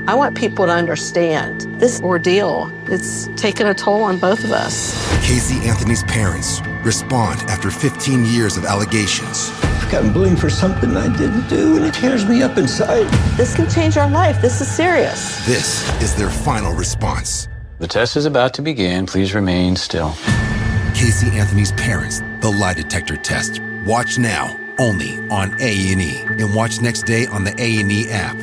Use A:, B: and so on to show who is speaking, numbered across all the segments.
A: I want people to understand this ordeal. It's taken a toll on both of us.
B: Casey Anthony's parents respond after 15 years of allegations.
C: I've gotten blamed for something I didn't do, and it tears me up inside.
A: This can change our life. This is serious.
B: This is their final response.
D: The test is about to begin. Please remain still.
B: Casey Anthony's parents, the lie detector test. Watch now, only on A&E, and watch next day on the A&E app.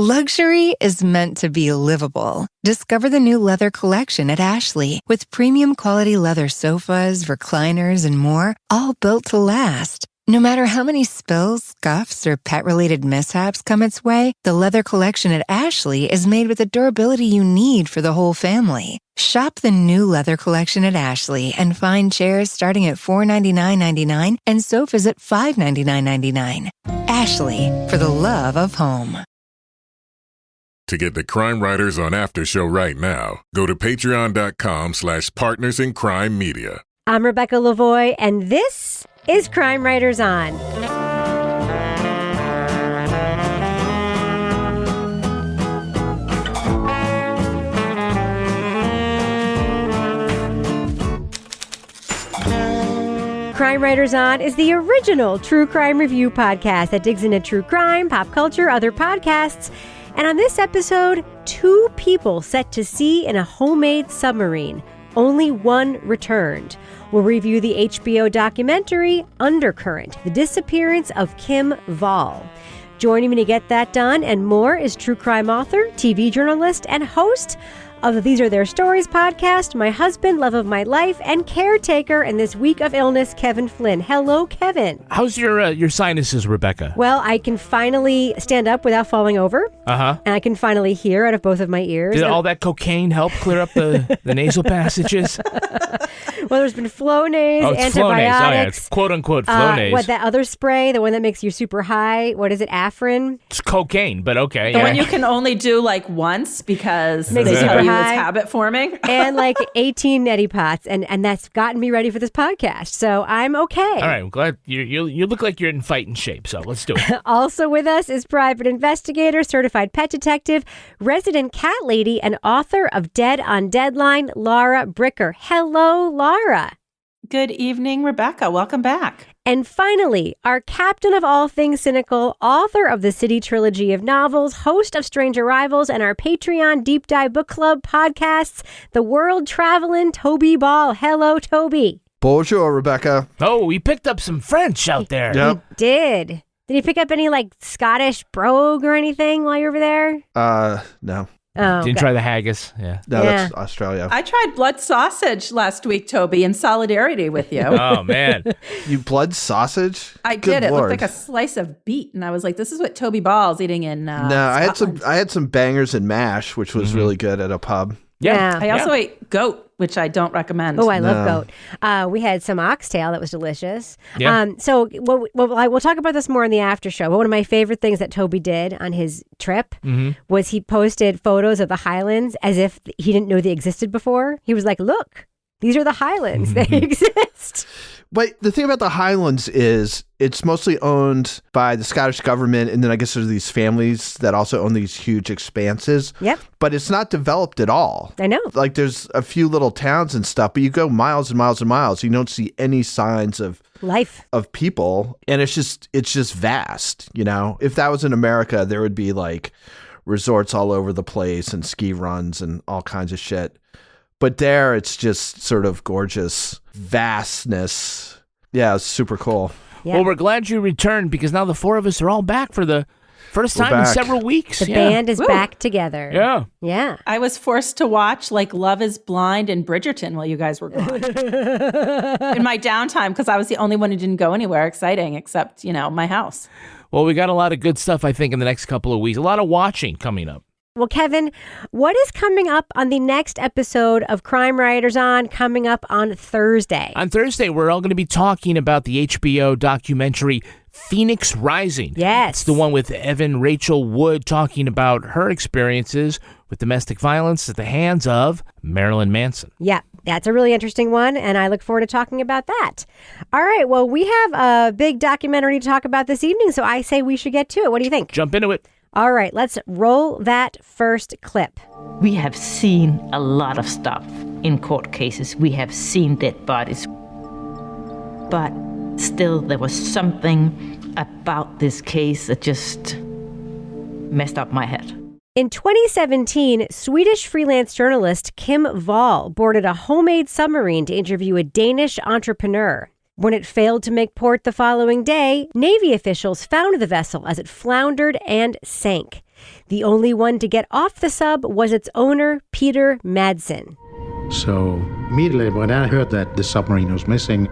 E: Luxury is meant to be livable. Discover the new leather collection at Ashley with premium quality leather sofas, recliners, and more, all built to last. No matter how many spills, scuffs, or pet-related mishaps come its way, the leather collection at Ashley is made with the durability you need for the whole family. Shop the new leather collection at Ashley and find chairs starting at $499.99 and sofas at $599.99. Ashley, for the love of home.
F: To get the Crime Writers on Aftershow right now, go to patreon.com/partnersincrimemedia.
G: I'm Rebecca Lavoie, and this is Crime Writers On. Crime Writers On is the original true crime review podcast that digs into true crime, pop culture, other podcasts. And on this episode, 2 people set to sea in a homemade submarine. Only one returned. We'll review the HBO documentary Undercurrent, The Disappearance of Kim Wall. Joining me to get that done and more is true crime author, TV journalist, and host of the These Are Their Stories podcast, my husband, love of my life, and caretaker in this week of illness, Kevin Flynn. Hello, Kevin.
H: How's your sinuses, Rebecca?
G: Well, I can finally stand up without falling over. And I can finally hear out of both of my ears.
H: Did all that cocaine help clear up the nasal passages?
G: Well, there's been Flonase, antibiotics.
H: Flonase. Oh, yeah. It's quote-unquote Flonase.
G: What, that other spray, the one that makes you super high? What is it, Afrin?
H: It's cocaine, but okay.
I: The one you can only do like once because
G: makes
I: they
G: you super
I: tell you
G: high.
I: it's habit forming.
G: And like 18 neti pots, and that's gotten me ready for this podcast. So I'm okay.
H: All right, I'm glad you look like you're in fighting shape, so let's do it.
G: Also with us is private investigator, certified pet detective, resident cat lady, and author of Dead on Deadline, Laura Bricker. Hello, Laura.
I: Good evening, Rebecca. Welcome back.
G: And finally, our captain of all things cynical, author of the City Trilogy of novels, host of Strange Arrivals, and our Patreon Deep Dive Book Club podcasts, the world-traveling Toby Ball. Hello, Toby.
J: Bonjour, Rebecca.
H: Oh, we picked up some French out there.
J: Yep.
G: We did. Did you pick up any, like, Scottish brogue or anything while you were over there?
J: No.
G: Oh,
H: Didn't try the haggis. Yeah.
J: No, that's Australia.
I: I tried blood sausage last week, Toby, in solidarity with you.
H: Oh, man.
J: You blood sausage?
I: I
J: Good
I: did. It
J: Lord.
I: looked like a slice of beet, and I was like, "This is what Toby Ball's eating in."
J: No, I had some bangers and mash, which was really good at a pub.
G: Yeah.
I: I also ate goat, which I don't recommend.
G: Oh, I love goat. We had some oxtail that was delicious.
H: Yeah.
G: So we'll talk about this more in the after show. But one of my favorite things that Toby did on his trip was he posted photos of the Highlands as if he didn't know they existed before. He was like, "Look, these are the Highlands. They exist."
J: But the thing about the Highlands is it's mostly owned by the Scottish government, and then I guess there's these families that also own these huge expanses.
G: Yep.
J: But it's not developed at all.
G: I know.
J: Like there's a few little towns and stuff, but you go miles and miles and miles, you don't see any signs of
G: life,
J: of people, and it's just vast, you know. If that was in America, there would be like resorts all over the place and ski runs and all kinds of shit. But there, it's just sort of gorgeous vastness. Yeah, it's super cool.
G: Yeah.
H: Well, we're glad you returned because now the 4 of us are all back for the first time in several weeks.
G: The band is back together.
H: Yeah.
G: Yeah.
I: I was forced to watch like Love is Blind and Bridgerton while you guys were gone in my downtime because I was the only one who didn't go anywhere exciting except, my house.
H: Well, we got a lot of good stuff, I think, in the next couple of weeks. A lot of watching coming up.
G: Well, Kevin, what is coming up on the next episode of Crime Writers On coming up on Thursday?
H: On Thursday, we're all going to be talking about the HBO documentary Phoenix Rising.
G: Yes.
H: It's the one with Evan Rachel Wood talking about her experiences with domestic violence at the hands of Marilyn Manson.
G: Yeah, that's a really interesting one, and I look forward to talking about that. All right, well, we have a big documentary to talk about this evening, so I say we should get to it. What do you think?
H: Jump into it.
G: All right, let's roll that first clip.
K: We have seen a lot of stuff in court cases. We have seen dead bodies. But still, there was something about this case that just messed up my head.
G: In 2017, Swedish freelance journalist Kim Wall boarded a homemade submarine to interview a Danish entrepreneur. When it failed to make port the following day, Navy officials found the vessel as it floundered and sank. The only one to get off the sub was its owner, Peter Madsen.
L: So immediately when I heard that the submarine was missing,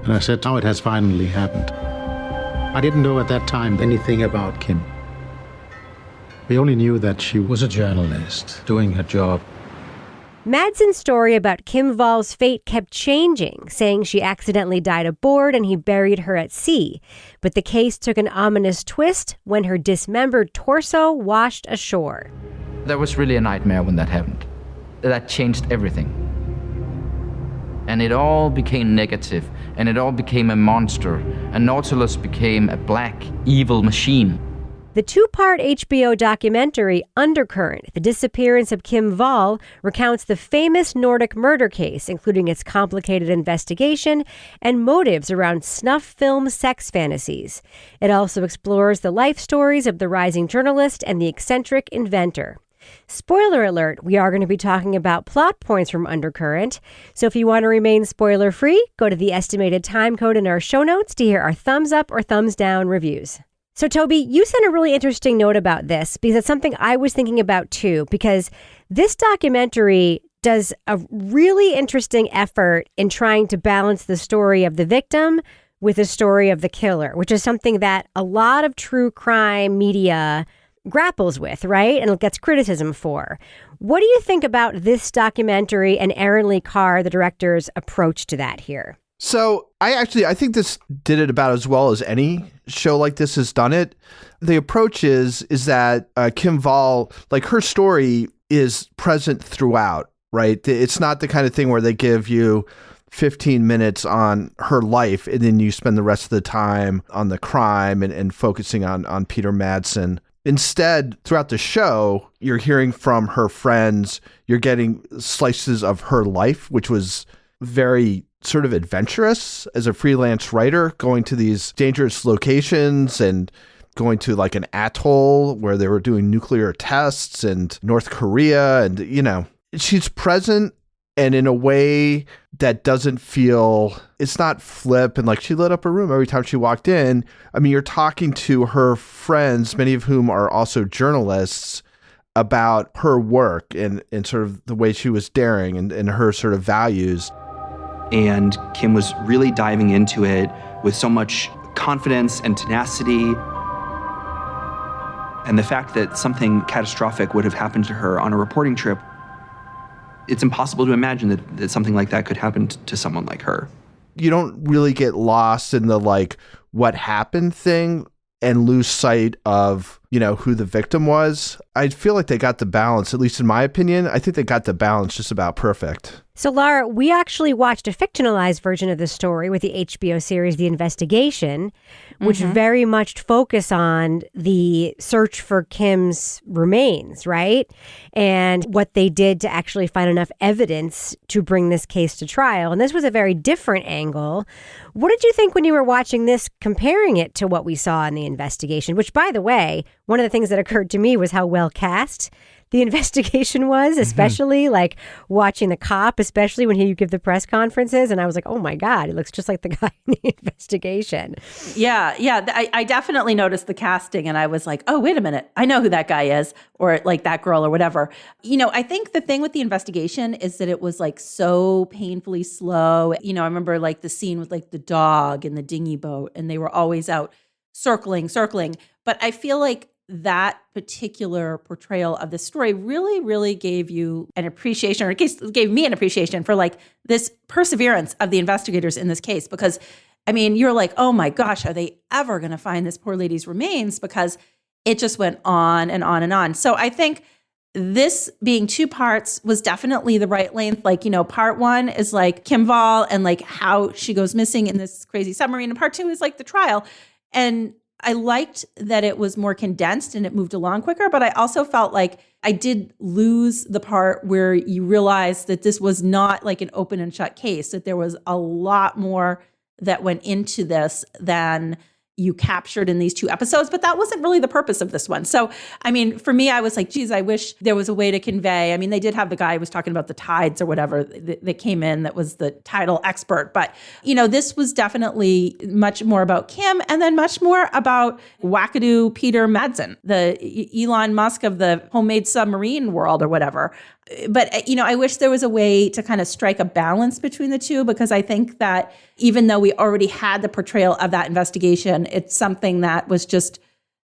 L: and I said, now it has finally happened. I didn't know at that time anything about Kim. We only knew that she was a journalist doing her job.
G: Madsen's story about Kim Wall's fate kept changing, saying she accidentally died aboard and he buried her at sea. But the case took an ominous twist when her dismembered torso washed ashore.
M: That was really a nightmare when that happened. That changed everything. And it all became negative, and it all became a monster, and Nautilus became a black, evil machine.
G: The two-part HBO documentary Undercurrent, The Disappearance of Kim Wall, recounts the famous Nordic murder case, including its complicated investigation and motives around snuff-film sex fantasies. It also explores the life stories of the rising journalist and the eccentric inventor. Spoiler alert, we are going to be talking about plot points from Undercurrent. So if you want to remain spoiler-free, go to the estimated time code in our show notes to hear our thumbs up or thumbs down reviews. So, Toby, you sent a really interesting note about this because it's something I was thinking about, too, because this documentary does a really interesting effort in trying to balance the story of the victim with the story of the killer, which is something that a lot of true crime media grapples with, right? And gets criticism for. What do you think about this documentary and Aaron Lee Carr, the director's approach to that here?
J: So I think this did it about as well as any show like this has done it. The approach is that Kim Wall, like her story is present throughout, right? It's not the kind of thing where they give you 15 minutes on her life and then you spend the rest of the time on the crime and focusing on Peter Madsen. Instead, throughout the show, you're hearing from her friends, you're getting slices of her life, which was very sort of adventurous as a freelance writer, going to these dangerous locations and going to like an atoll where they were doing nuclear tests and North Korea. And, you know, she's present and in a way that doesn't feel, it's not flip and like she lit up a room every time she walked in. I mean, you're talking to her friends, many of whom are also journalists, about her work and sort of the way she was daring and her sort of values.
N: And Kim was really diving into it with so much confidence and tenacity. And the fact that something catastrophic would have happened to her on a reporting trip, it's impossible to imagine that something like that could happen to someone like her.
J: You don't really get lost in the like what happened thing and lose sight of, you know, who the victim was. I feel like they got the balance, at least in my opinion. I think they got the balance just about perfect.
G: So, Laura, we actually watched a fictionalized version of the story with the HBO series The Investigation, which very much focus on the search for Kim's remains, right? And what they did to actually find enough evidence to bring this case to trial. And this was a very different angle. What did you think when you were watching this, comparing it to what we saw in The Investigation? Which, by the way, one of the things that occurred to me was how well cast The Investigation was, especially like watching the cop, especially when he would give the press conferences. And I was like, oh my God, he looks just like the guy in The Investigation.
I: Yeah. I definitely noticed the casting and I was like, oh, wait a minute. I know who that guy is, or like that girl or whatever. You know, I think the thing with The Investigation is that it was like so painfully slow. You know, I remember like the scene with like the dog and the dinghy boat and they were always out circling. But I feel like that particular portrayal of the story really, really gave you an appreciation, or at least gave me an appreciation for like this perseverance of the investigators in this case. Because, I mean, you're like, oh my gosh, are they ever going to find this poor lady's remains? Because it just went on and on and on. So I think this being two parts was definitely the right length. Like, you know, part one is like Kim Wall and like how she goes missing in this crazy submarine. And part two is like the trial. And I liked that it was more condensed and it moved along quicker, but I also felt like I did lose the part where you realize that this was not like an open and shut case, that there was a lot more that went into this than you captured in these 2 episodes, but that wasn't really the purpose of this one. So, I mean, for me, I was like, geez, I wish there was a way to convey. I mean, they did have the guy who was talking about the tides or whatever that came in that was the tidal expert. But, this was definitely much more about Kim and then much more about wackadoo Peter Madsen, the Elon Musk of the homemade submarine world or whatever. But, I wish there was a way to kind of strike a balance between the two, because I think that even though we already had the portrayal of that investigation, it's something that was just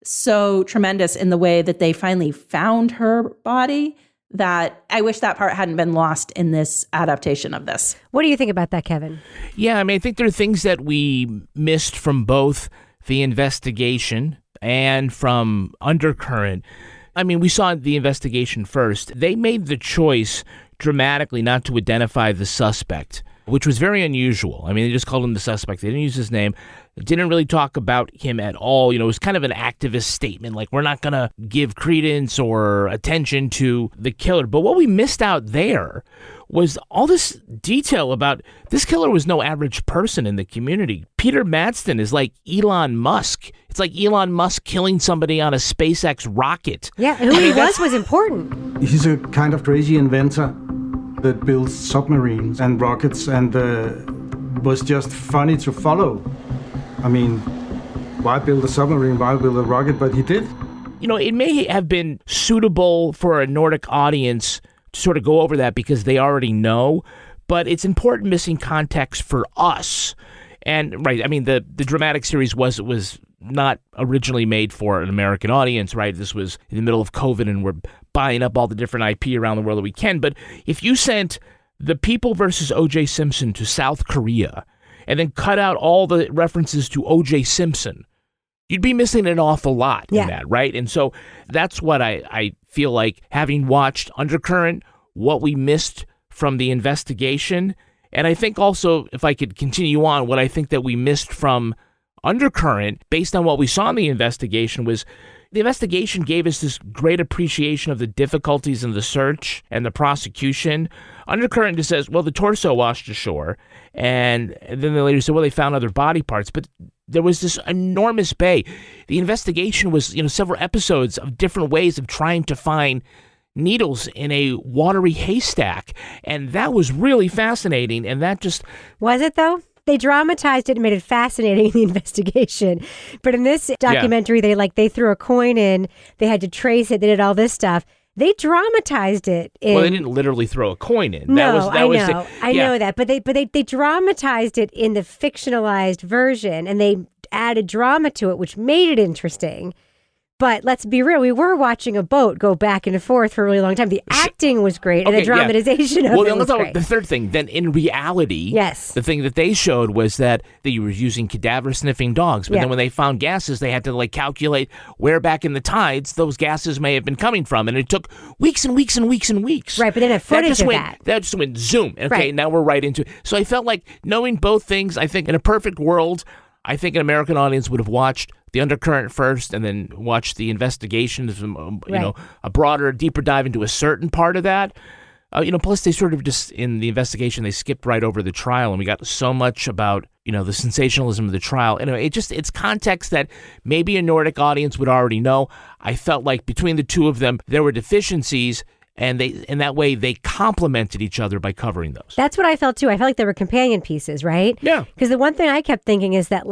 I: so tremendous in the way that they finally found her body that I wish that part hadn't been lost in this adaptation of this.
G: What do you think about that, Kevin?
H: Yeah, I mean, I think there are things that we missed from both the investigation and from Undercurrent. I mean, we saw the investigation first. They made the choice dramatically not to identify the suspect, which was very unusual. I mean, they just called him the suspect. They didn't use his name. They didn't really talk about him at all. It was kind of an activist statement, like, we're not going to give credence or attention to the killer. But what we missed out there was all this detail about this killer was no average person in the community. Peter Madsen is like Elon Musk. It's like Elon Musk killing somebody on a SpaceX rocket.
G: Yeah, who he was important.
O: He's a kind of crazy inventor that builds submarines and rockets and was just funny to follow. I mean, why build a submarine? Why build a rocket? But he did.
H: It may have been suitable for a Nordic audience to sort of go over that because they already know, but it's important missing context for us. And, right, I mean, the dramatic series was not originally made for an American audience, right? This was in the middle of COVID and we're buying up all the different IP around the world that we can. But if you sent The People versus O.J. Simpson to South Korea and then cut out all the references to O.J. Simpson, you'd be missing an awful lot in that, right? And so that's what I feel like, having watched Undercurrent, what we missed from the investigation. And I think also, if I could continue on, what I think that we missed from Undercurrent, based on what we saw in the investigation, was the investigation gave us this great appreciation of the difficulties in the search and the prosecution. Undercurrent just says, well, the torso washed ashore. And then they later said, well, they found other body parts. But there was this enormous bay. The investigation was, several episodes of different ways of trying to find needles in a watery haystack. And that was really fascinating. And that just...
G: Was it, though? They dramatized it and made it fascinating in the investigation. But in this documentary, they threw a coin in, they had to trace it, they did all this stuff. They dramatized it.
H: Well, they didn't literally throw a coin in.
G: I know that. But they dramatized it in the fictionalized version, and they added drama to it, which made it interesting. But let's be real, we were watching a boat go back and forth for a really long time. The acting was great, and the dramatization of it was great.
H: The third thing, then in reality, the thing that they showed was that you were using cadaver-sniffing dogs. But then when they found gases, they had to calculate where back in the tides those gases may have been coming from. And it took weeks and weeks and weeks and weeks.
G: Right, but then footage of that.
H: That just went zoom. Okay, now we're right into it. So I felt like knowing both things, I think in a perfect world, I think an American audience would have watched the Undercurrent first and then watched the investigation, a broader, deeper dive into a certain part of that. Plus they sort of just, in the investigation, they skipped right over the trial, and we got so much about, the sensationalism of the trial. Anyway, it's context that maybe a Nordic audience would already know. I felt like between the two of them, there were deficiencies, and in that way, they complemented each other by covering those.
G: That's what I felt too. I felt like they were companion pieces, right?
H: Yeah.
G: Because the one thing I kept thinking is that,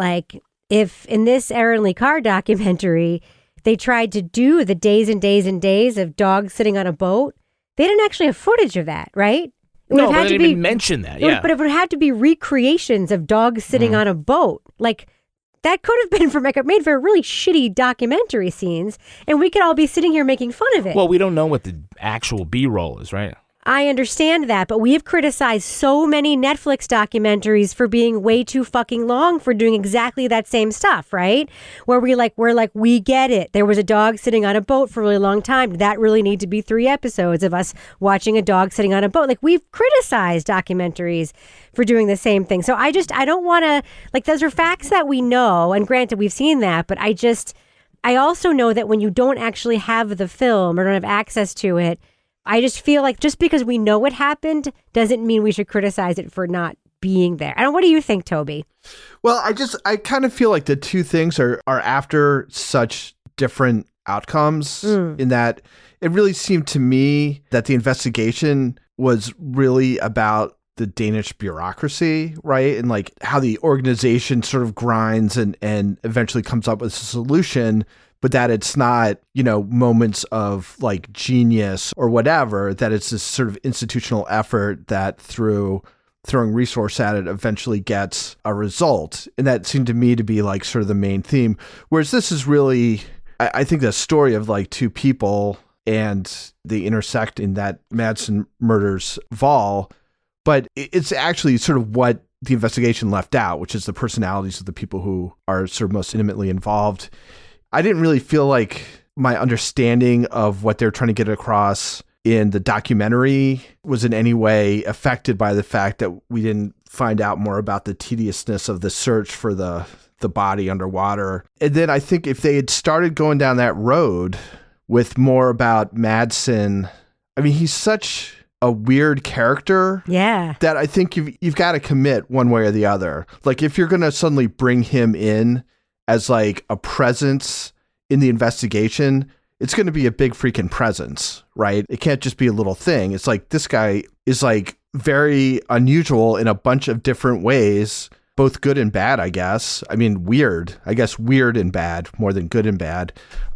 G: if in this Aaron Lee Carr documentary, they tried to do the days and days and days of dogs sitting on a boat, they didn't actually have footage of that, right?
H: No, but they didn't even mention that,
G: But it would have to be recreations of dogs sitting on a boat. That could have been made for really shitty documentary scenes, and we could all be sitting here making fun of it.
H: Well, we don't know what the actual B-roll is, right?
G: I understand that, but we've criticized so many Netflix documentaries for being way too fucking long for doing exactly that same stuff, right? Where we get it. There was a dog sitting on a boat for a really long time. Did that really need to be 3 episodes of us watching a dog sitting on a boat? Like, we've criticized documentaries for doing the same thing. So I don't want to, like, those are facts that we know. And granted, we've seen that, but I also know that when you don't actually have the film or don't have access to it, I just feel like just because we know what happened doesn't mean we should criticize it for not being there. What do you think, Toby?
J: Well, I kind of feel like the two things are after such different outcomes in that it really seemed to me that the investigation was really about the Danish bureaucracy, right? And like how the organization sort of grinds and eventually comes up with a solution, but that it's not, moments of like genius or whatever, that it's this sort of institutional effort that through throwing resource at it eventually gets a result. And that seemed to me to be like sort of the main theme. Whereas this is really, I think, the story of like two people and they intersect in that Madsen murders Wall. But it's actually sort of what the investigation left out, which is the personalities of the people who are sort of most intimately involved. I didn't really feel like my understanding of what they're trying to get across in the documentary was in any way affected by the fact that we didn't find out more about the tediousness of the search for the body underwater. And then I think if they had started going down that road with more about Madsen, I mean, he's such a weird character.
G: Yeah.
J: That I think you've got to commit one way or the other. Like if you're going to suddenly bring him in as like a presence in the investigation, it's going to be a big freaking presence, right? It can't just be a little thing. It's like this guy is like very unusual in a bunch of different ways, both good and bad, I guess. I mean, weird. I guess weird and bad more than good and bad.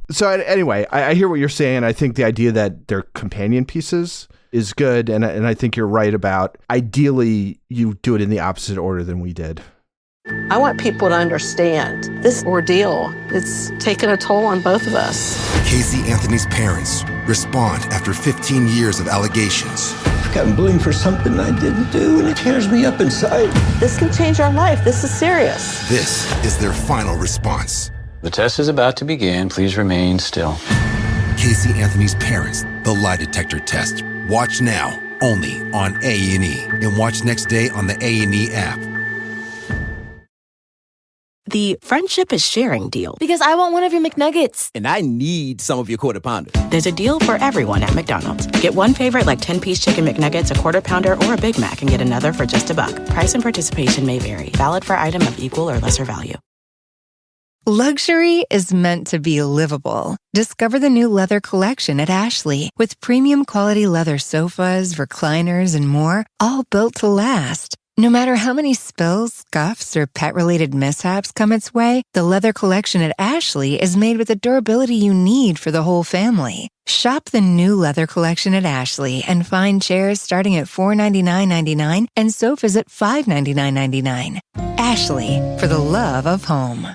J: So anyway, I hear what you're saying. I think the idea that they're companion pieces is good. And I think you're right about ideally you do it in the opposite order than we did.
A: I want people to understand this ordeal. It's taken a toll on both of us.
B: Casey Anthony's parents respond after 15 years of allegations.
C: I've gotten blamed for something I didn't do, and it tears me up inside.
A: This can change our life. This is serious.
B: This is their final response.
D: The test is about to begin. Please remain still.
B: Casey Anthony's parents, the lie detector test. Watch now, only on A&E. And watch next day on the A&E app.
P: The friendship is sharing deal. Because I want one of your McNuggets.
Q: And I need some of your Quarter Pounder.
P: There's a deal for everyone at McDonald's. Get one favorite like 10-piece chicken McNuggets, a Quarter Pounder, or a Big Mac and get another for just $1. Price and participation may vary. Valid for item of equal or lesser value.
E: Luxury is meant to be livable. Discover the new leather collection at Ashley with premium quality leather sofas, recliners, and more, all built to last. No matter how many spills, scuffs, or pet-related mishaps come its way, the leather collection at Ashley is made with the durability you need for the whole family. Shop the new leather collection at Ashley and find chairs starting at $499.99 and sofas at $599.99. Ashley, for the love of home.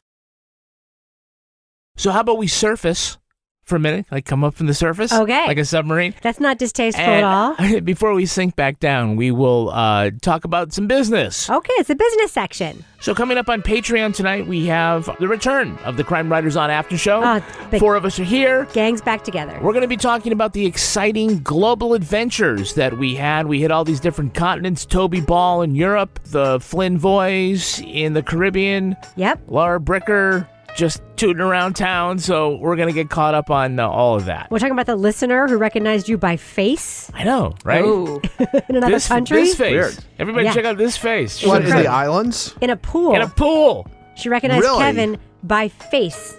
H: So how about we surface for a minute, like come up from the surface?
G: Okay.
H: Like a submarine?
G: That's not distasteful at all.
H: Before we sink back down, we will talk about some business.
G: Okay, it's the business section.
H: So coming up on Patreon tonight, we have the return of the Crime Writers on After Show. 4 of us are here.
G: Gang's back together.
H: We're going to be talking about the exciting global adventures that we had. We hit all these different continents. Toby Ball in Europe, the Flynn Boys in the Caribbean.
G: Yep.
H: Laura Bricker just tooting around town, so we're going to get caught up on all of that.
G: We're talking about the listener who recognized you by face.
H: I know, right?
G: Ooh. In another country?
H: This face.
J: Weird.
H: Everybody check out this face.
J: What, in the islands?
G: In a pool.
H: In a pool.
G: She recognized
J: Really?
G: Kevin by face.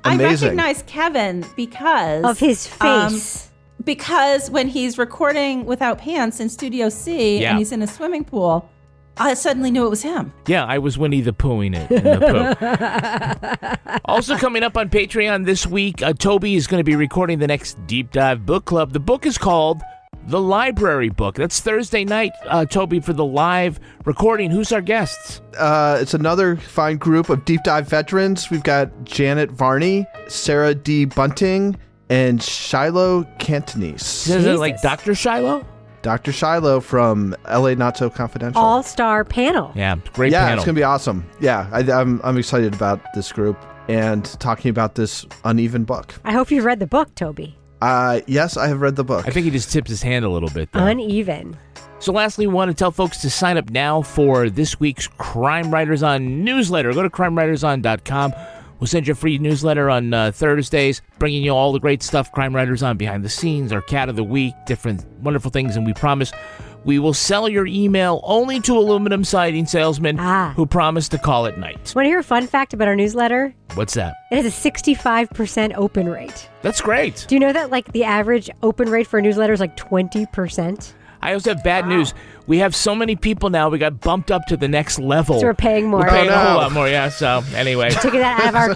J: Amazing.
I: I recognize Kevin because
G: of his face.
I: Because when he's recording without pants in Studio C and he's in a swimming pool, I suddenly knew it was him.
H: Yeah, I was Winnie the Poohing it in the poo. Also coming up on Patreon this week, Toby is going to be recording the next Deep Dive Book Club. The book is called The Library Book. That's Thursday night, Toby, for the live recording. Who's our guests?
J: It's another fine group of Deep Dive veterans. We've got Janet Varney, Sarah D. Bunting, and Shiloh Cantonese.
H: Is it like Dr. Shiloh?
J: Dr. Shiloh from LA Not So Confidential.
G: All-star panel.
H: Yeah, great
J: yeah,
H: panel.
J: It's going to be awesome. Yeah, I'm excited about this group and talking about this uneven book.
G: I hope you've read the book, Toby.
J: Yes, I have read the book.
H: I think he just tipped his hand a little bit there.
G: Uneven.
H: So lastly, we want to tell folks to sign up now for this week's Crime Writers On newsletter. Go to crimewriterson.com. We'll send you a free newsletter on Thursdays, bringing you all the great stuff, Crime Writers On, behind the scenes, our cat of the week, different wonderful things, and we promise we will sell your email only to aluminum siding salesmen who promise to call at night.
G: Want to hear a fun fact about our newsletter?
H: What's that?
G: It has a 65% open rate.
H: That's great.
G: Do you know that the average open rate for a newsletter is 20%?
H: I also have bad news. We have so many people now, we got bumped up to the next level.
G: So we're paying more.
H: We're paying a whole lot more, yeah. So anyway.
G: Taking that out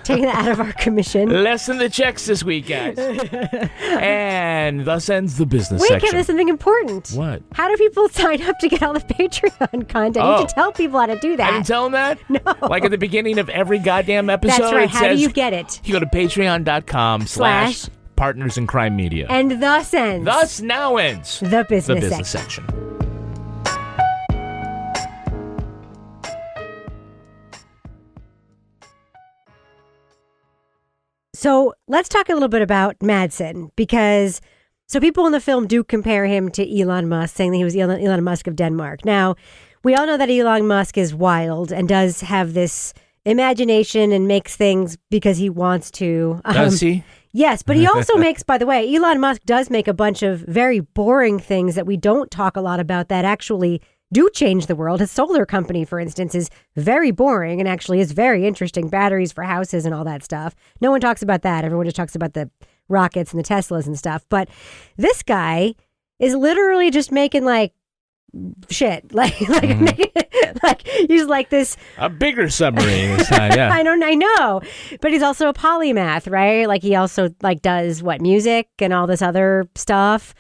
G: of our commission.
H: Less than the checks this week, guys. And thus ends the business
G: Wait,
H: section.
G: Kevin, there's something important.
H: What?
G: How do people sign up to get all the Patreon content? You need to tell people how to do that.
H: I didn't tell them that?
G: No.
H: Like at the beginning of every goddamn episode,
G: That's right.
H: it
G: How
H: says,
G: do you get it?
H: You go to patreon.com/Partners in Crime Media.
G: And thus ends.
H: Thus now ends
G: the business
H: section.
G: So let's talk a little bit about Madsen, because people in the film do compare him to Elon Musk, saying that he was Elon Musk of Denmark. Now, we all know that Elon Musk is wild and does have this imagination and makes things because he wants to.
H: Does he?
G: Yes, but he also makes, by the way, Elon Musk does make a bunch of very boring things that we don't talk a lot about that actually do change the world. His solar company, for instance, is very boring and actually is very interesting. Batteries for houses and all that stuff. No one talks about that. Everyone just talks about the rockets and the Teslas and stuff. But this guy is literally just making shit. He's like this.
H: A bigger submarine this time, yeah.
G: I know. But he's also a polymath, right? He also does music and all this other stuff.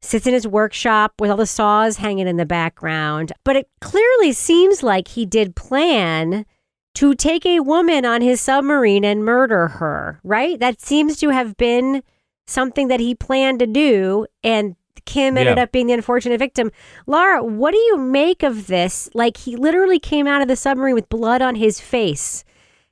G: Sits in his workshop with all the saws hanging in the background. But it clearly seems like he did plan to take a woman on his submarine and murder her, right? That seems to have been something that he planned to do, and Kim ended up being the unfortunate victim. Laura, what do you make of this? He literally came out of the submarine with blood on his face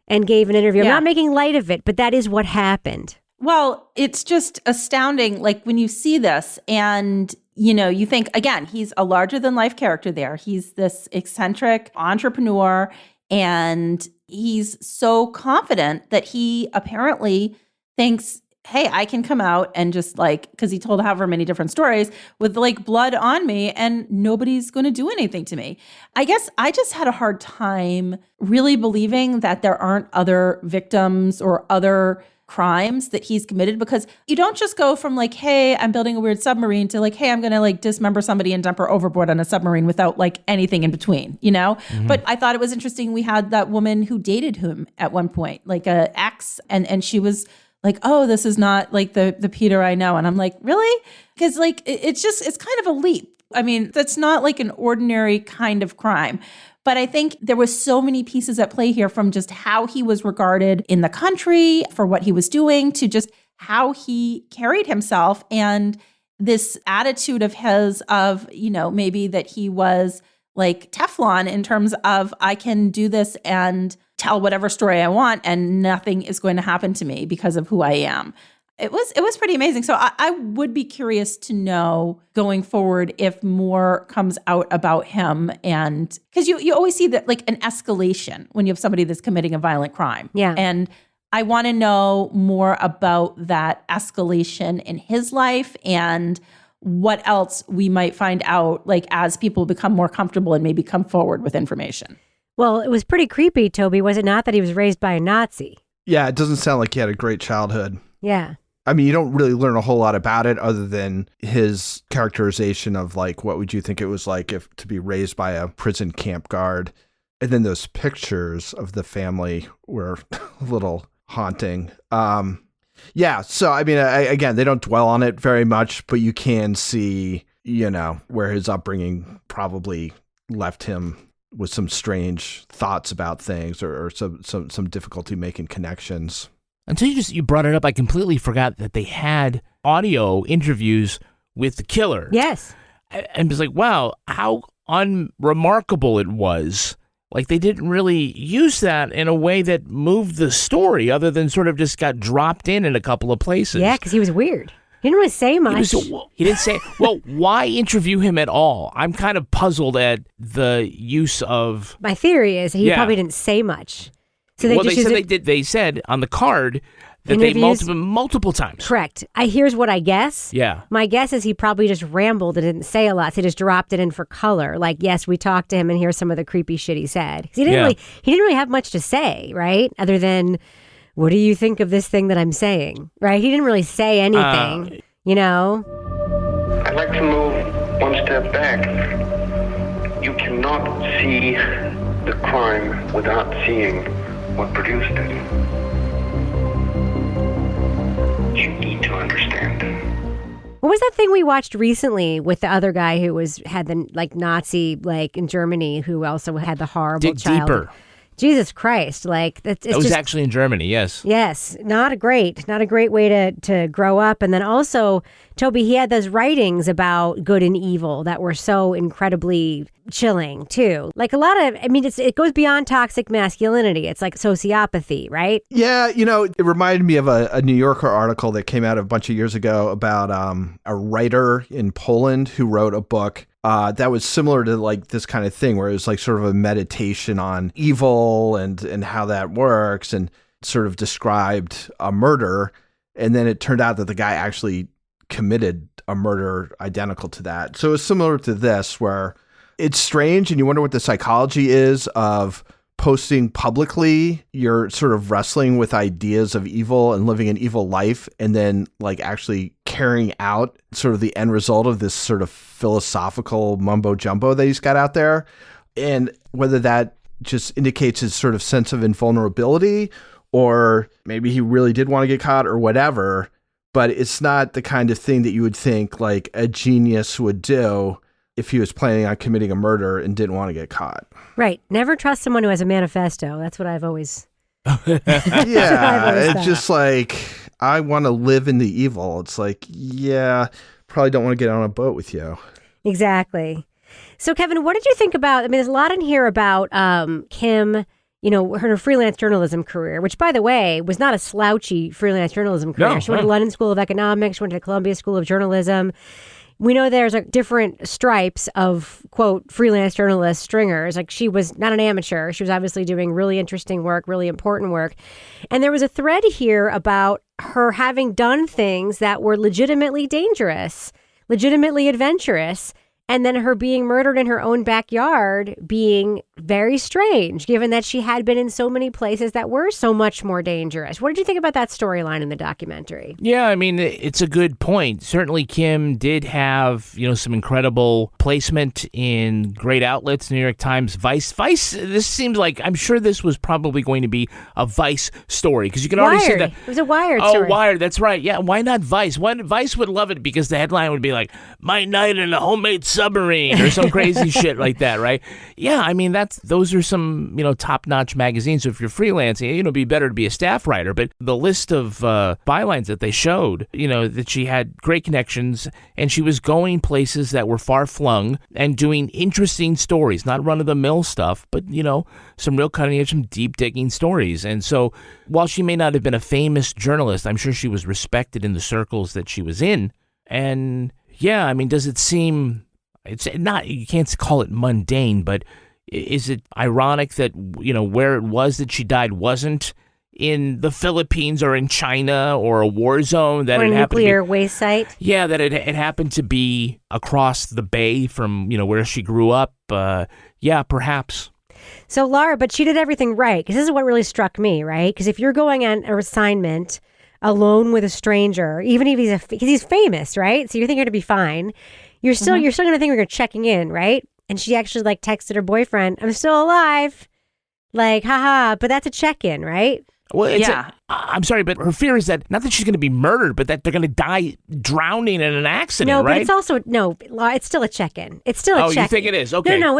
G: and gave an interview. I'm not making light of it, but that is what happened.
I: Well, it's just astounding, when you see this and, you think, again, he's a larger-than-life character there. He's this eccentric entrepreneur, and he's so confident that he apparently thinks, hey, I can come out and just because he told however many different stories with blood on me and nobody's going to do anything to me. I guess I just had a hard time really believing that there aren't other victims or other crimes that he's committed, because you don't just go from hey, I'm building a weird submarine to hey, I'm going to dismember somebody and dump her overboard on a submarine without anything in between, Mm-hmm. But I thought it was interesting. We had that woman who dated him at one point, a ex, and she was oh, this is not the Peter I know. And I'm really? Because it's kind of a leap. I mean, that's not an ordinary kind of crime. But I think there was so many pieces at play here, from just how he was regarded in the country for what he was doing to just how he carried himself, and this attitude of his of, maybe that he was Teflon in terms of, I can do this and tell whatever story I want and nothing is going to happen to me because of who I am. It was pretty amazing. So I would be curious to know going forward if more comes out about him, and because you always see that an escalation when you have somebody that's committing a violent crime.
G: Yeah.
I: And I want to know more about that escalation in his life and what else we might find out as people become more comfortable and maybe come forward with information.
G: Well, it was pretty creepy, Toby, was it not, that he was raised by a Nazi?
J: Yeah, it doesn't sound like he had a great childhood.
G: Yeah.
J: I mean, you don't really learn a whole lot about it other than his characterization of what would you think it was if to be raised by a prison camp guard. And then those pictures of the family were a little haunting. Yeah. So, I mean, again, they don't dwell on it very much, but you can see, where his upbringing probably left him with some strange thoughts about things or some difficulty making connections.
H: Until you brought it up, I completely forgot that they had audio interviews with the killer.
G: Yes.
H: And it's like, wow, how unremarkable it was. Like, they didn't really use that in a way that moved the story, other than sort of just got dropped in a couple of places.
G: Yeah, because he was weird. He didn't really say much.
H: He didn't say, well, why interview him at all? I'm kind of puzzled at the use of...
G: My theory is he probably didn't say much. So
H: they said on the card that they multiple times.
G: Correct. Here's what I guess.
H: Yeah.
G: My guess is he probably just rambled and didn't say a lot. So he just dropped it in for color. Like, yes, we talked to him and here's some of the creepy shit he said. 'Cause he didn't really have much to say, right? Other than, what do you think of this thing that I'm saying? Right? He didn't really say anything, you know?
R: I'd like to move one step back. You cannot see the crime without seeing what produced it. You need to understand.
G: What was that thing we watched recently with the other guy who had the Nazi in Germany, who also had the horrible
H: Dig
G: child?
H: Deeper.
G: Jesus Christ! It
H: was actually in Germany. Yes.
G: Yes, not a great way to grow up. And then also, Toby, he had those writings about good and evil that were so incredibly chilling too. Like a lot of, it goes beyond toxic masculinity. It's like sociopathy, right?
J: Yeah, it reminded me of a New Yorker article that came out a bunch of years ago about a writer in Poland who wrote a book that was similar to this kind of thing, where it was sort of a meditation on evil and how that works, and sort of described a murder. And then it turned out that the guy actually committed a murder identical to that. So it's similar to this, where it's strange and you wonder what the psychology is of posting publicly. You're sort of wrestling with ideas of evil and living an evil life, and then actually carrying out sort of the end result of this sort of philosophical mumbo jumbo that he's got out there. And whether that just indicates his sort of sense of invulnerability, or maybe he really did want to get caught or whatever, but it's not the kind of thing that you would think a genius would do if he was planning on committing a murder and didn't want to get caught.
G: Right. Never trust someone who has a manifesto. That's what I've always...
J: Yeah, it's just I want to live in the evil. It's probably don't want to get on a boat with you.
G: Exactly. So, Kevin, what did you think about, there's a lot in here about Kim, her freelance journalism career, which, by the way, was not a slouchy freelance journalism career.
H: No,
G: she went to London School of Economics, she went to the Columbia School of Journalism. We know there's different stripes of, quote, freelance journalist stringers. She was not an amateur. She was obviously doing really interesting work, really important work. And there was a thread here about her having done things that were legitimately dangerous, legitimately adventurous, and then her being murdered in her own backyard being very strange, given that she had been in so many places that were so much more dangerous. What did you think about that storyline in the documentary?
H: Yeah, it's a good point. Certainly Kim did have, some incredible placement in great outlets, New York Times, Vice. This seems like, I'm sure this was probably going to be a Vice story, because you can already say that.
G: It was a Wired story.
H: Oh, Wired, that's right. Yeah, why not Vice? Vice would love it because the headline would be like, "My night in a homemade submarine," or some crazy shit like that, right? Yeah, those are some, top-notch magazines. So if you're freelancing, it'd be better to be a staff writer. But the list of bylines that they showed, that she had great connections and she was going places that were far-flung and doing interesting stories, not run-of-the-mill stuff, but, some real cutting-edge, some deep-digging stories. And so while she may not have been a famous journalist, I'm sure she was respected in the circles that she was in. And, yeah, does it seem... It's not, you can't call it mundane, but is it ironic that, where it was that she died wasn't in the Philippines or in China or a war zone? That
G: or
H: it
G: a
H: happened
G: nuclear
H: to be,
G: waste site?
H: Yeah, that it happened to be across the bay from, where she grew up. Yeah, perhaps.
G: So, Laura, but she did everything right, because this is what really struck me, right? Because if you're going on an assignment alone with a stranger, even if because he's famous, right? So you're thinking you're going to be fine. You're still going to think you're checking in, right? And she actually texted her boyfriend, "I'm still alive." Haha, but that's a check-in, right?
H: Well, I'm sorry, but her fear is that not that she's going to be murdered, but that they're going to die drowning in an accident,
G: no,
H: right?
G: But it's also, Laura, it's still a check-in. It's still a check-in.
H: Oh, you think it is? Okay.
G: No,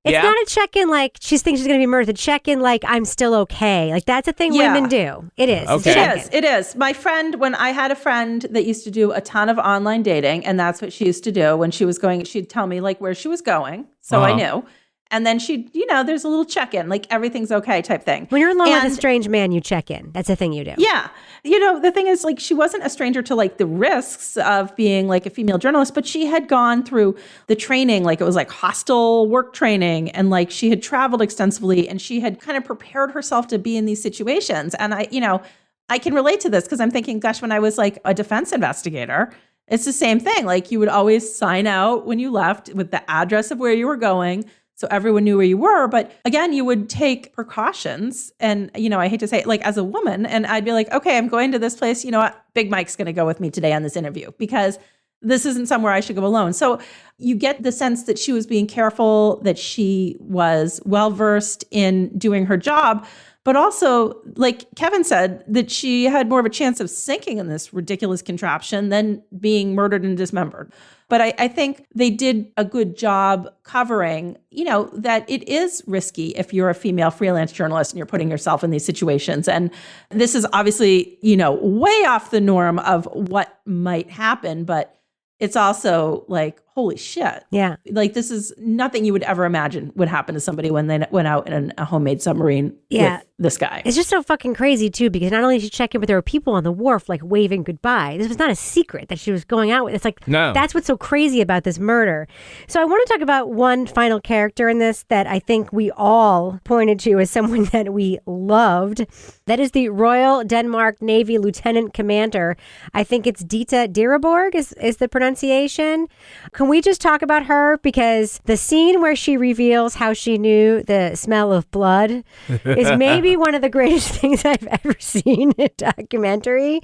G: It's not a check-in like she thinks she's going to be murdered. The check-in like I'm still okay. Like that's a thing women do. It is.
H: Okay.
I: It is. My friend, when I had a friend that used to do a ton of online dating, and that's what she used to do when she was going, she'd tell me like where she was going. So I knew. And then she'd, there's a little check-in, like everything's okay type thing.
G: When you're alone with a strange man, you check in. That's a thing you do.
I: Yeah. The thing is, like, she wasn't a stranger to, like, the risks of being, like, a female journalist, but she had gone through the training, like, it was, like, hostile work training, and, like, she had traveled extensively, and she had kind of prepared herself to be in these situations. And I can relate to this because I'm thinking, gosh, when I was, like, a defense investigator, it's the same thing. Like, you would always sign out when you left with the address of where you were going, so everyone knew where you were. But again, you would take precautions. And, I hate to say it, like as a woman, and I'd be like, okay, I'm going to this place. You know what? Big Mike's going to go with me today on this interview because this isn't somewhere I should go alone. So you get the sense that she was being careful, that she was well-versed in doing her job, but also, like Kevin said, that she had more of a chance of sinking in this ridiculous contraption than being murdered and dismembered. But I think they did a good job covering, that it is risky if you're a female freelance journalist and you're putting yourself in these situations. And this is obviously, way off the norm of what might happen, but it's also like, holy shit.
G: Yeah.
I: Like this is nothing you would ever imagine would happen to somebody when they went out in a homemade submarine with this guy.
G: It's just so fucking crazy too, because not only did she check in, but there were people on the wharf like waving goodbye. This was not a secret that she was going out with. It's like, that's what's so crazy about this murder. So I want to talk about one final character in this that I think we all pointed to as someone that we loved. That is the Royal Denmark Navy Lieutenant Commander. I think it's Dita Diraborg is the pronunciation. Can we just talk about her? Because the scene where she reveals how she knew the smell of blood is maybe one of the greatest things I've ever seen in a documentary.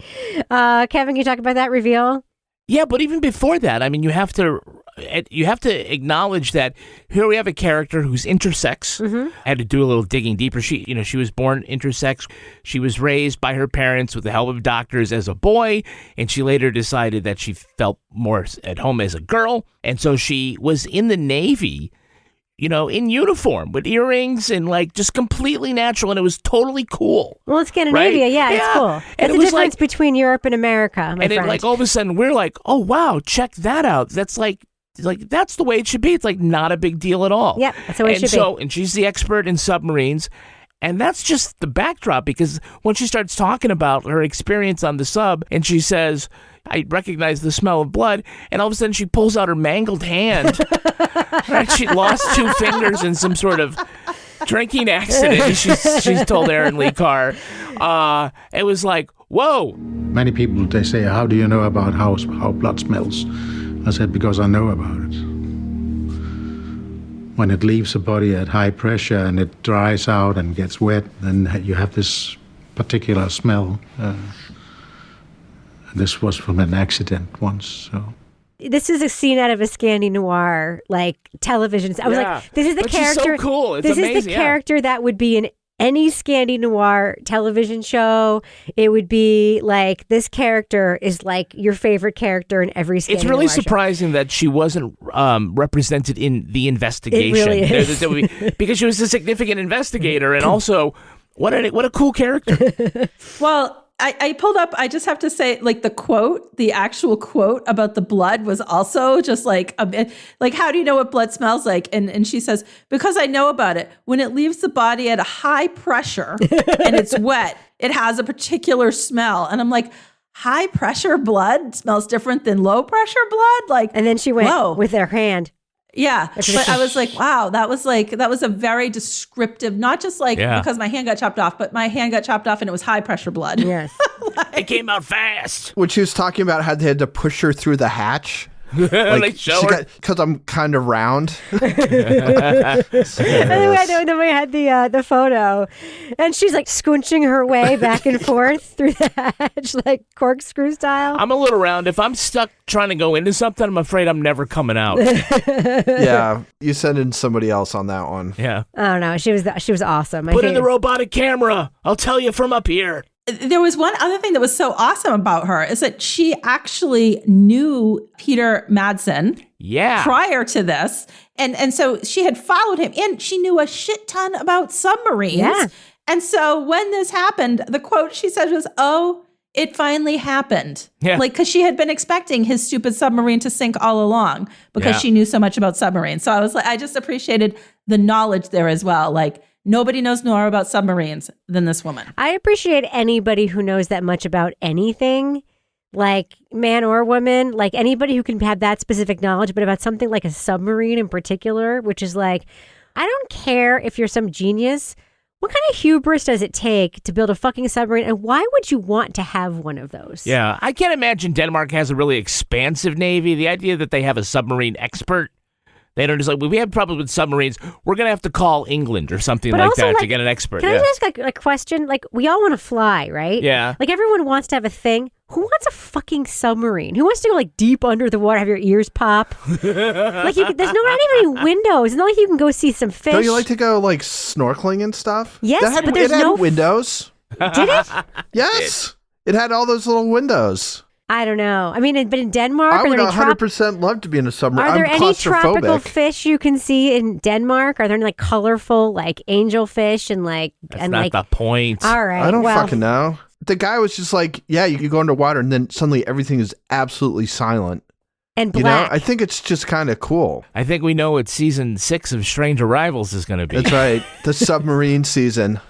G: Kevin, can you talk about that reveal?
H: Yeah, but even before that, I mean, you have to acknowledge that here we have a character who's intersex. I had to do a little digging deeper. She was born intersex. She was raised by her parents with the help of doctors as a boy, and she later decided that she felt more at home as a girl, and so she was in the Navy, in uniform with earrings and like just completely natural, and it was totally cool.
G: Well, it's Scandinavia,
H: right?
G: It's cool.
H: And
G: That's the difference between Europe and America, my friend.
H: Like all of a sudden we're like, oh wow, check that out. That's like that's the way it should be. It's like not a big deal at all.
G: Yeah, that's the way it should be.
H: And she's the expert in submarines. And that's just the backdrop, because when she starts talking about her experience on the sub and she says, I recognize the smell of blood, and all of a sudden she pulls out her mangled hand. Right? She lost 2 fingers in some sort of drinking accident, she's told Aaron Lee Carr. It was like, whoa.
L: Many people, they say, how do you know about how blood smells? I said, because I know about it. When it leaves the body at high pressure and it dries out and gets wet, then you have this particular smell. This was from an accident once, so...
G: This is a scene out of a Scandi noir, like television. I was like, this is the character.
H: She's so cool. It's
G: this
H: amazing.
G: Is the character that would be in any Scandi noir television show. It would be like, this character is like your favorite character in every Scandi noir.
H: It's really surprising that she wasn't represented in the investigation.
G: It really is.
H: Because she was a significant investigator, and also, what a cool character.
I: Well, I pulled up, I just have to say, like the actual quote about the blood was also just like a bit like, how do you know what blood smells like? And she says, because I know about it. When it leaves the body at a high pressure and it's wet, it has a particular smell. And I'm like, high pressure blood smells different than low pressure blood? Like,
G: and then she went
I: whoa.
G: with her hand.
I: Yeah, but I was like, wow, that was a very descriptive, not just like because my hand got chopped off, but my hand got chopped off and it was high pressure blood.
G: Yes.
H: It came out fast.
J: When she was talking about how they had to push her through the hatch. Because I'm kind of round.
G: And then we had the photo, and she's like squinching her way back and forth through the hatch, like corkscrew style.
H: I'm a little round. If I'm stuck trying to go into something, I'm afraid I'm never coming out.
J: Yeah, you sent in somebody else on that one.
H: Yeah.
G: I don't know. She was awesome.
H: Put in the robotic camera. I'll tell you from up here.
I: There was one other thing that was so awesome about her is that she actually knew Peter Madsen.
H: Yeah.
I: prior to this. And so she had followed him and she knew a shit ton about submarines.
G: Yeah.
I: And so when this happened, the quote she said was, "Oh, it finally happened."
H: Yeah.
I: Like, because she had been expecting his stupid submarine to sink all along because she knew so much about submarines. So I was like, I just appreciated the knowledge there as well. Like, nobody knows more about submarines than this woman.
G: I appreciate anybody who knows that much about anything, like man or woman, like anybody who can have that specific knowledge, but about something like a submarine in particular, which is like, I don't care if you're some genius. What kind of hubris does it take to build a fucking submarine? And why would you want to have one of those?
H: Yeah, I can't imagine Denmark has a really expansive navy. The idea that they have a submarine expert, they don't just like, we have problems with submarines, we're going to have to call England or something
G: But
H: like
G: also,
H: that
G: like,
H: to get an expert.
G: Can I just ask a question? Like, we all want to fly, right?
H: Yeah.
G: Like, everyone wants to have a thing. Who wants a fucking submarine? Who wants to go, like, deep under the water, have your ears pop? Like, there's not even any windows. It's not like you can go see some fish.
J: Don't you like to go like snorkeling and stuff?
G: Yes,
J: That had,
G: but there's
J: it had
G: no
J: windows.
G: Did it?
J: Yes, it had all those little windows.
G: I don't know. I mean, but in Denmark,
J: I
G: are
J: would
G: there any
J: 100% love to be in a submarine.
G: Are there
J: I'm
G: any tropical
J: claustrophobic.
G: fish you can see in Denmark? Are there any like colorful like angelfish and like
H: That's not the point.
G: All right,
J: I don't
G: well,
J: fucking know. The guy was just like, yeah, you could go underwater, and then suddenly everything is absolutely silent.
G: And
J: You
G: black.
J: know, I think it's just kind of cool.
H: I think we know what season 6 of Strange Arrivals is going to be.
J: That's right. The submarine season.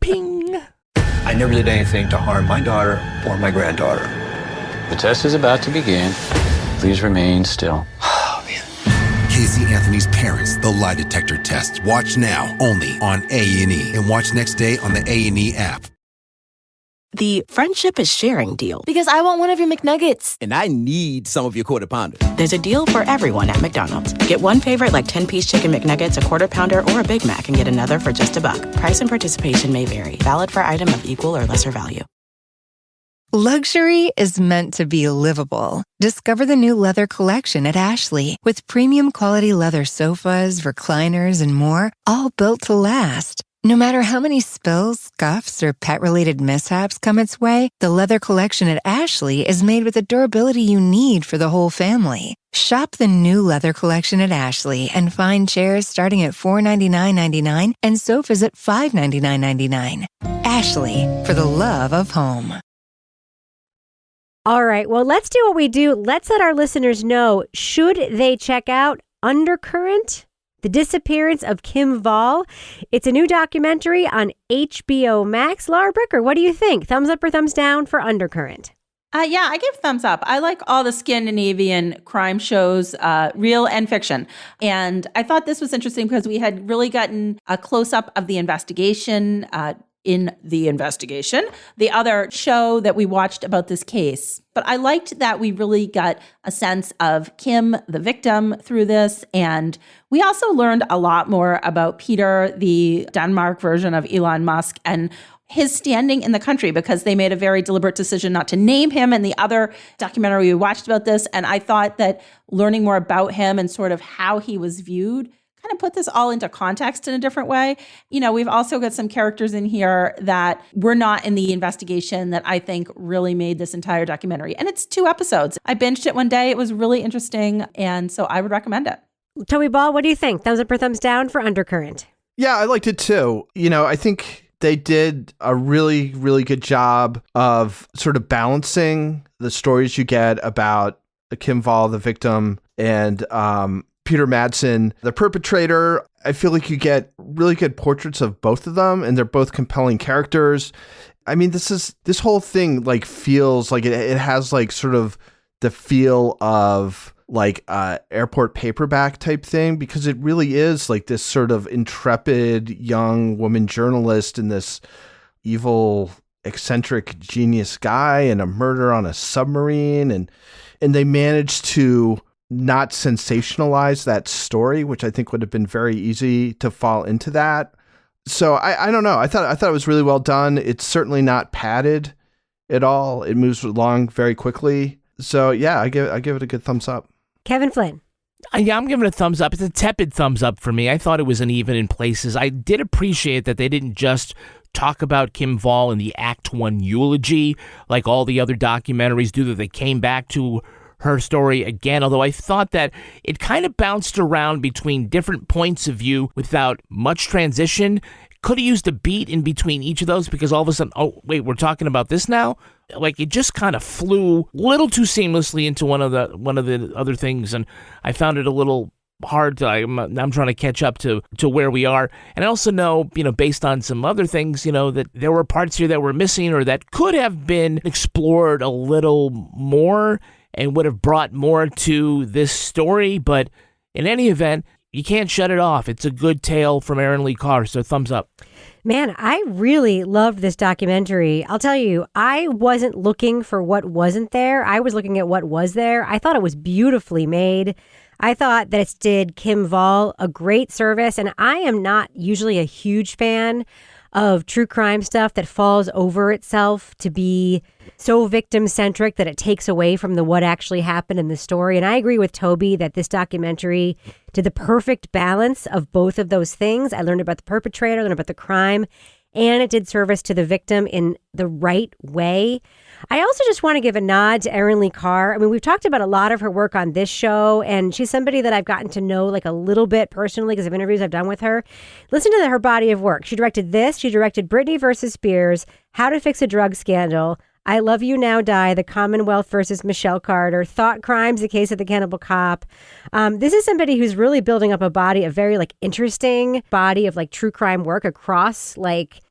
H: Ping.
C: I never did anything to harm my daughter or my granddaughter.
D: The test is about to begin. Please remain still.
B: Casey Anthony's Parents, the lie detector test. Watch now, only on A&E. And watch next day on the A&E app.
P: The friendship is sharing deal. Because I want one of your McNuggets.
Q: And I need some of your Quarter Pounder.
P: There's a deal for everyone at McDonald's. Get one favorite like 10-piece chicken McNuggets, a Quarter Pounder, or a Big Mac and get another for just $1. Price and participation may vary. Valid for item of equal or lesser value.
E: Luxury is meant to be livable. Discover the new leather collection at Ashley with premium quality leather sofas, recliners, and more, all built to last. No matter how many spills, scuffs, or pet-related mishaps come its way, the leather collection at Ashley is made with the durability you need for the whole family. Shop the new leather collection at Ashley and find chairs starting at $499.99 and sofas at $599.99. Ashley, for the love of home.
G: All right. Well, let's do what we do. Let's let our listeners know, should they check out Undercurrent? The Disappearance of Kim Wall. It's a new documentary on HBO Max. Laura Bricker, what do you think? Thumbs up or thumbs down for Undercurrent?
I: Yeah, I give thumbs up. I like all the Scandinavian crime shows, real and fiction. And I thought this was interesting because we had really gotten a close-up of the investigation in The Investigation, the other show that we watched about this case. But I liked that we really got a sense of Kim, the victim, through this. And we also learned a lot more about Peter, the Denmark version of Elon Musk, and his standing in the country, because they made a very deliberate decision not to name him in the other documentary we watched about this. And I thought that learning more about him and sort of how he was viewed kind of put this all into context in a different way. You know, we've also got some characters in here that were not in the investigation that I think really made this entire documentary. And it's 2 episodes. I binged it one day. It was really interesting. And so I would recommend it.
G: Toby Ball, what do you think? Thumbs up or thumbs down for Undercurrent?
J: Yeah, I liked it too. You know, I think they did a really, really good job of sort of balancing the stories you get about Kim Wall, the victim, and Peter Madsen, the perpetrator. I feel like you get really good portraits of both of them, and they're both compelling characters. I mean, this whole thing like feels like it has like sort of the feel of like airport paperback type thing, because it really is like this sort of intrepid young woman journalist and this evil eccentric genius guy and a murder on a submarine, and they managed to not sensationalize that story, which I think would have been very easy to fall into that. So I don't know. I thought it was really well done. It's certainly not padded at all. It moves along very quickly. So yeah, I give it a good thumbs up.
G: Kevin Flynn.
H: Yeah, I'm giving it a thumbs up. It's a tepid thumbs up for me. I thought it was uneven in places. I did appreciate that they didn't just talk about Kim Wall in the Act 1 eulogy like all the other documentaries do, that they came back to her story again, although I thought that it kind of bounced around between different points of view without much transition. Could have used a beat in between each of those, because all of a sudden, oh, wait, we're talking about this now? Like, it just kind of flew a little too seamlessly into one of the other things, and I found it a little hard to, I'm trying to catch up to where we are. And I also know, based on some other things, that there were parts here that were missing or that could have been explored a little more and would have brought more to this story. But in any event, you can't shut it off. It's a good tale from Aaron Lee Carr, so thumbs up.
G: Man, I really loved this documentary. I'll tell you, I wasn't looking for what wasn't there. I was looking at what was there. I thought it was beautifully made. I thought that it did Kim Wall a great service, and I am not usually a huge fan of true crime stuff that falls over itself to be so victim-centric that it takes away from what actually happened in the story. And I agree with Toby that this documentary did the perfect balance of both of those things. I learned about the perpetrator, I learned about the crime, and it did service to the victim in the right way. I also just want to give a nod to Erin Lee Carr. I mean, we've talked about a lot of her work on this show, and she's somebody that I've gotten to know like a little bit personally because of interviews I've done with her. Listen to her body of work. She directed this. She directed Britney versus Spears, How to Fix a Drug Scandal, I Love You Now Die, The Commonwealth versus Michelle Carter, Thought Crimes, The Case of the Cannibal Cop. This is somebody who's really building up a body, a very interesting body of true crime work across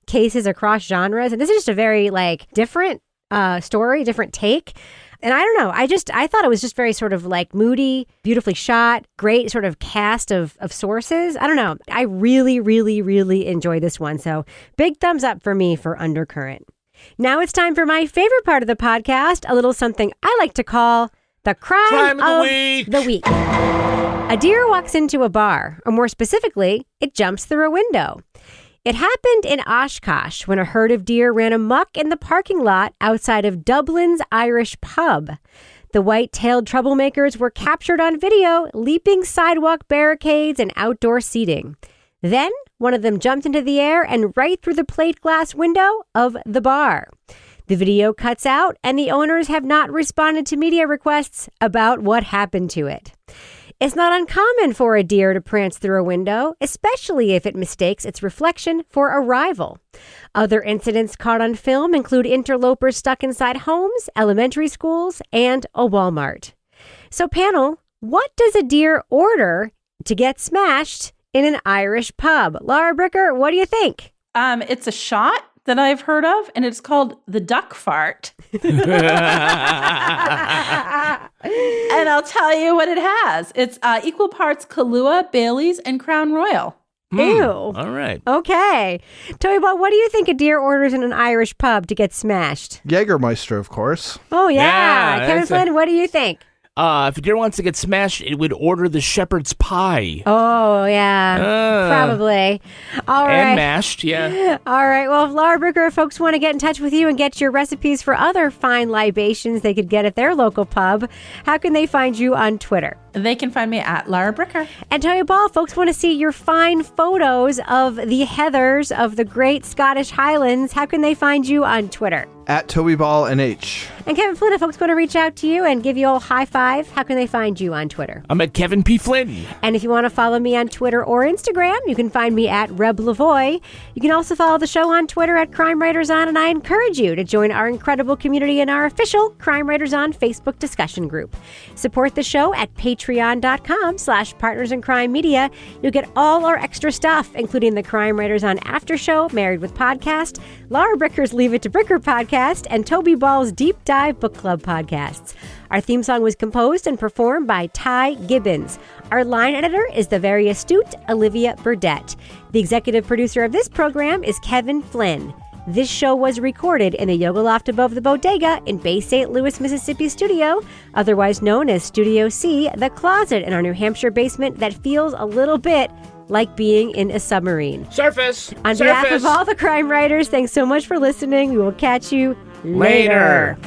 G: cases, across genres. And this is just a very different story, different take. And I don't know, I thought it was just very sort of moody, beautifully shot, great sort of cast of sources. I don't know. I really, really, really enjoyed this one. So big thumbs up for me for Undercurrent. Now it's time for my favorite part of the podcast, a little something I like to call the crime of the week. A deer walks into a bar, or more specifically, it jumps through a window. It happened in Oshkosh when a herd of deer ran amok in the parking lot outside of Dublin's Irish pub. The white-tailed troublemakers were captured on video, leaping sidewalk barricades and outdoor seating. Then, one of them jumped into the air and right through the plate glass window of the bar. The video cuts out, and the owners have not responded to media requests about what happened to it. It's not uncommon for a deer to prance through a window, especially if it mistakes its reflection for a rival. Other incidents caught on film include interlopers stuck inside homes, elementary schools, and a Walmart. So, panel, what does a deer order to get smashed in an Irish pub? Laura Bricker, what do you think?
I: It's a shot that I've heard of, and it's called the duck fart. And I'll tell you what it has. It's equal parts Kahlua, Bailey's, and Crown Royal.
G: Ew.
H: All right.
G: Okay. Toby Ball, what do you think a deer orders in an Irish pub to get smashed?
J: Jägermeister, of course.
G: Oh, yeah. Kevin Flynn, what do you think?
H: If a deer wants to get smashed, it would order the shepherd's pie.
G: Oh, yeah. Probably. All right.
H: And mashed, yeah.
G: All right. Well, if Laura Bricker, if folks want to get in touch with you and get your recipes for other fine libations they could get at their local pub, how can they find you on Twitter?
I: They can find me at Laura Bricker.
G: And Toby Ball, folks want to see your fine photos of the heathers of the great Scottish Highlands. How can they find you on Twitter?
J: At Toby Ball NH.
G: And Kevin Flynn, if folks want to reach out to you and give you a high five, how can they find you on Twitter?
H: I'm at Kevin P. Flynn.
G: And if you want to follow me on Twitter or Instagram, you can find me at Reb Lavoie. You can also follow the show on Twitter at Crime Writers On, and I encourage you to join our incredible community in our official Crime Writers On Facebook discussion group. Support the show at patreon.com/partnersincrimemedia. You'll get all our extra stuff, including the Crime Writers On After Show, Married with Podcast, Laura Bricker's Leave It to Bricker podcast, and Toby Ball's Deep Dive Book Club podcasts. Our theme song was composed and performed by Ty Gibbons. Our line editor is the very astute Olivia Burdett. The executive producer of this program is Kevin Flynn. This show was recorded in the Yoga Loft above the Bodega in Bay St. Louis, Mississippi studio, otherwise known as Studio C, the closet in our New Hampshire basement that feels a little bit like being in a submarine.
H: Surface!
G: On behalf of all the crime writers, thanks so much for listening. We will catch you later.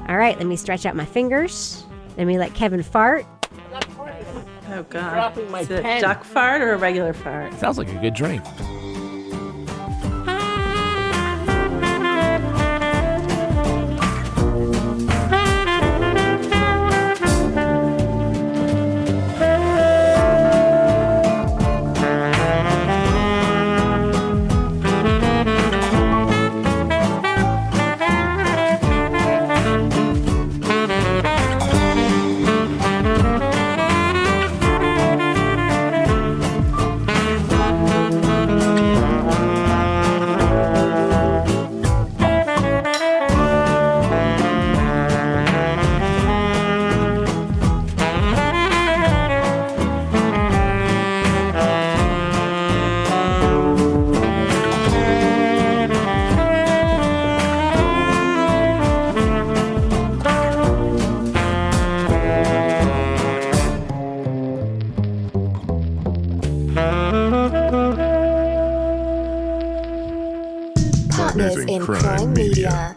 G: All right, let me stretch out my fingers. Let me let Kevin fart.
I: Oh, God.
H: Dropping my
I: Is it
H: pen.
I: duck fart or a regular fart?
H: Sounds like a good drink.
F: Partners in Crime Media.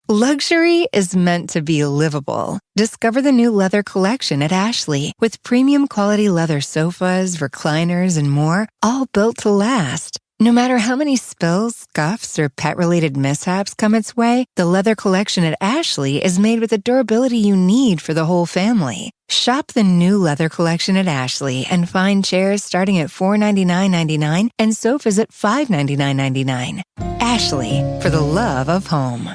E: Luxury is meant to be livable. Discover the new leather collection at Ashley with premium quality leather sofas, recliners, and more, all built to last. No matter how many spills, scuffs, or pet-related mishaps come its way, the leather collection at Ashley is made with the durability you need for the whole family. Shop the new leather collection at Ashley and find chairs starting at $499.99 and sofas at $599.99. Ashley, for the love of home.